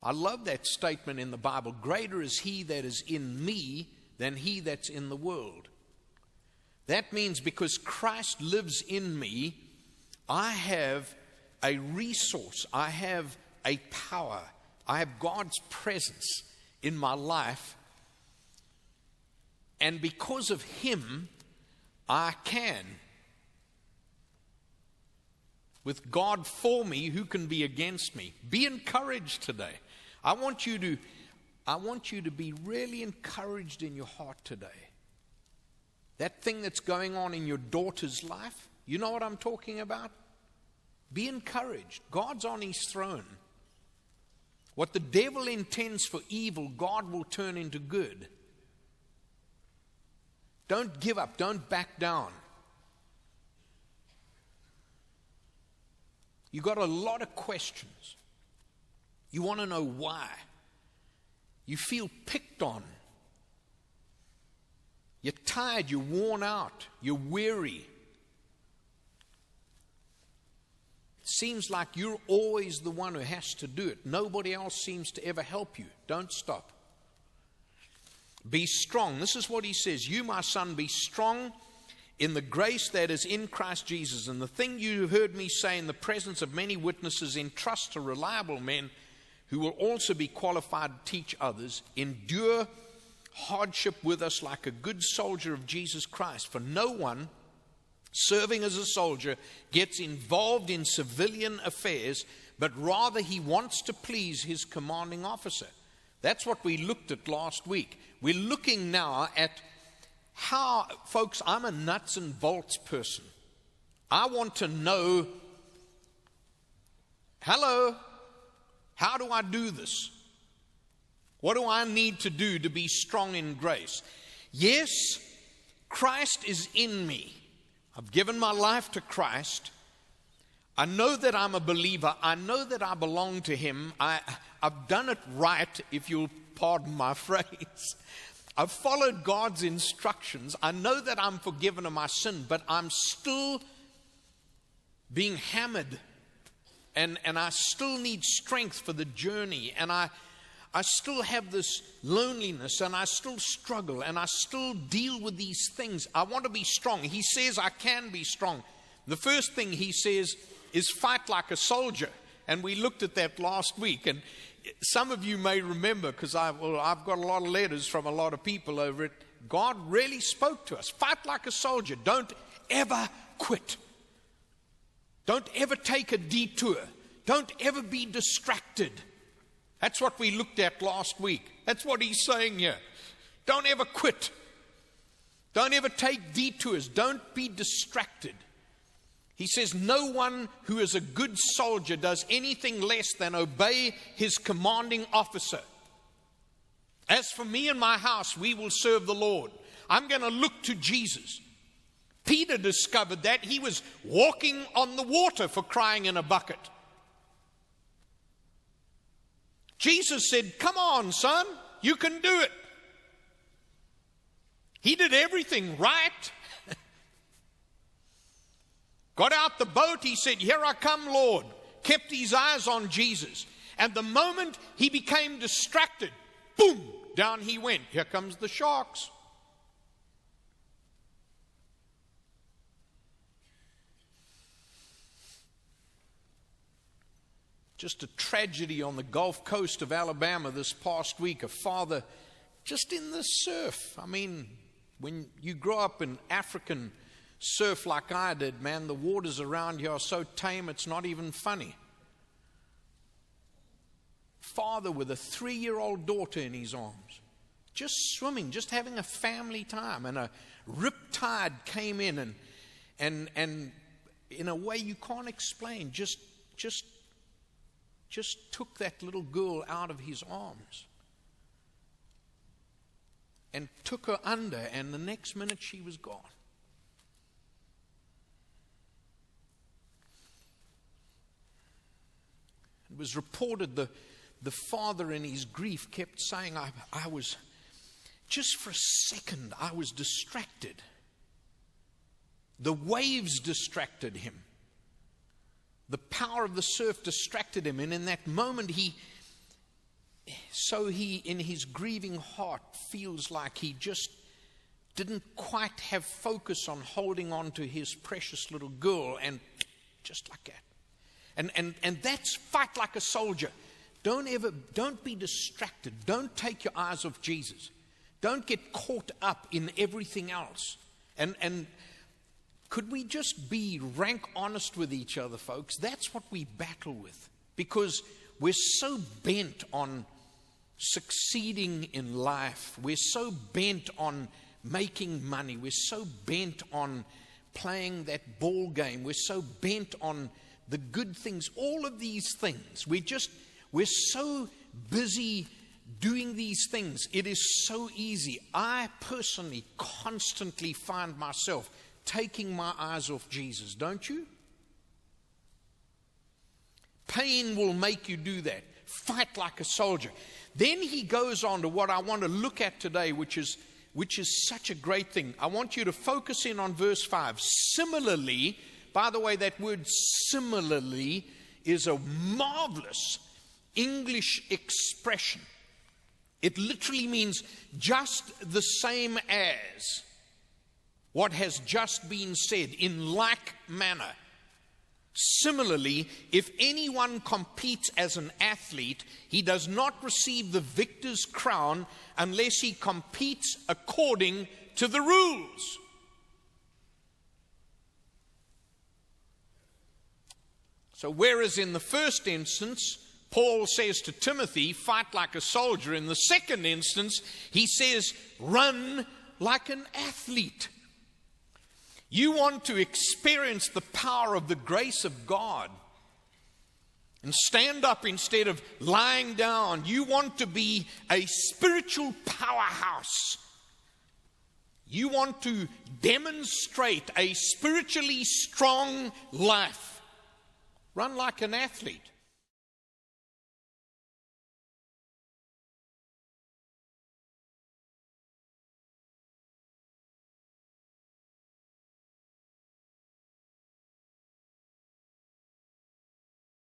I love that statement in the Bible. Greater is he that is in me than he that's in the world. That means because Christ lives in me, I have a resource, I have a power, I have God's presence in my life. And because of him, I can. With God for me, who can be against me? Be encouraged today. I want you to be really encouraged in your heart today. That thing that's going on in your daughter's life, you know what I'm talking about? Be encouraged. God's on his throne. What the devil intends for evil, God will turn into good. Don't give up. Don't back down. You got a lot of questions. You want to know why. You feel picked on. You're tired, you're worn out, you're weary. It seems like you're always the one who has to do it. Nobody else seems to ever help you. Don't stop. Be strong. This is what he says. You, my son, be strong in the grace that is in Christ Jesus. And the thing you heard me say in the presence of many witnesses, entrust to reliable men who will also be qualified to teach others. Endure hardship with us like a good soldier of Jesus Christ. For no one serving as a soldier gets involved in civilian affairs, but rather he wants to please his commanding officer. That's what we looked at last week. We're looking now at how, folks, I'm a nuts and bolts person. I want to know, hello, how do I do this? What do I need to do to be strong in grace? Yes, Christ is in me. I've given my life to Christ. I know that I'm a believer. I know that I belong to him. I've done it right, if you'll pardon my phrase. I've followed God's instructions. I know that I'm forgiven of my sin, but I'm still being hammered. And I still need strength for the journey. And I still have this loneliness, and I still struggle, and I still deal with these things. I want to be strong. He says I can be strong. The first thing he says is fight like a soldier. And we looked at that last week. And some of you may remember, because I've got a lot of letters from a lot of people over it. God really spoke to us. Fight like a soldier. Don't ever quit. Don't ever take a detour. Don't ever be distracted. That's what we looked at last week. That's what he's saying here. Don't ever quit. Don't ever take detours. Don't be distracted. He says, no one who is a good soldier does anything less than obey his commanding officer. As for me and my house, we will serve the Lord. I'm going to look to Jesus. Peter discovered that. He was walking on the water, for crying in a bucket. Jesus said, come on, son, you can do it. He did everything right. Got out the boat, he said, here I come, Lord. Kept his eyes on Jesus. And the moment he became distracted, boom, down he went. Here comes the sharks. Just a tragedy on the Gulf Coast of Alabama this past week. A father just in the surf. I mean, when you grow up in African surf like I did, man, the waters around here are so tame it's not even funny. Father with a 3-year-old daughter in his arms, just swimming, just having a family time, and a rip tide came in and in a way you can't explain, just took that little girl out of his arms and took her under, and the next minute she was gone. It was reported the father in his grief kept saying, I was, just for a second, I was distracted. The waves distracted him. The power of the surf distracted him. And in that moment, he so he, in his grieving heart, feels like he just didn't quite have focus on holding on to his precious little girl, and just like that. And that's fight like a soldier. Don't be distracted. Don't take your eyes off Jesus. Don't get caught up in everything else. And could we just be rank honest with each other, folks? That's what we battle with, because we're so bent on succeeding in life. We're so bent on making money. We're so bent on playing that ball game. We're so bent on the good things, all of these things. We're so busy doing these things. It is so easy. I personally constantly find myself taking my eyes off Jesus, don't you? Pain will make you do that. Fight like a soldier. Then he goes on to what I want to look at today, which is such a great thing. I want you to focus in on verse 5. Similarly, by the way, that word similarly is a marvelous English expression. It literally means just the same as, what has just been said, in like manner. Similarly, if anyone competes as an athlete, he does not receive the victor's crown unless he competes according to the rules. So whereas in the first instance, Paul says to Timothy, fight like a soldier, in the second instance, he says, run like an athlete. You want to experience the power of the grace of God and stand up instead of lying down. You want to be a spiritual powerhouse. You want to demonstrate a spiritually strong life. Run like an athlete.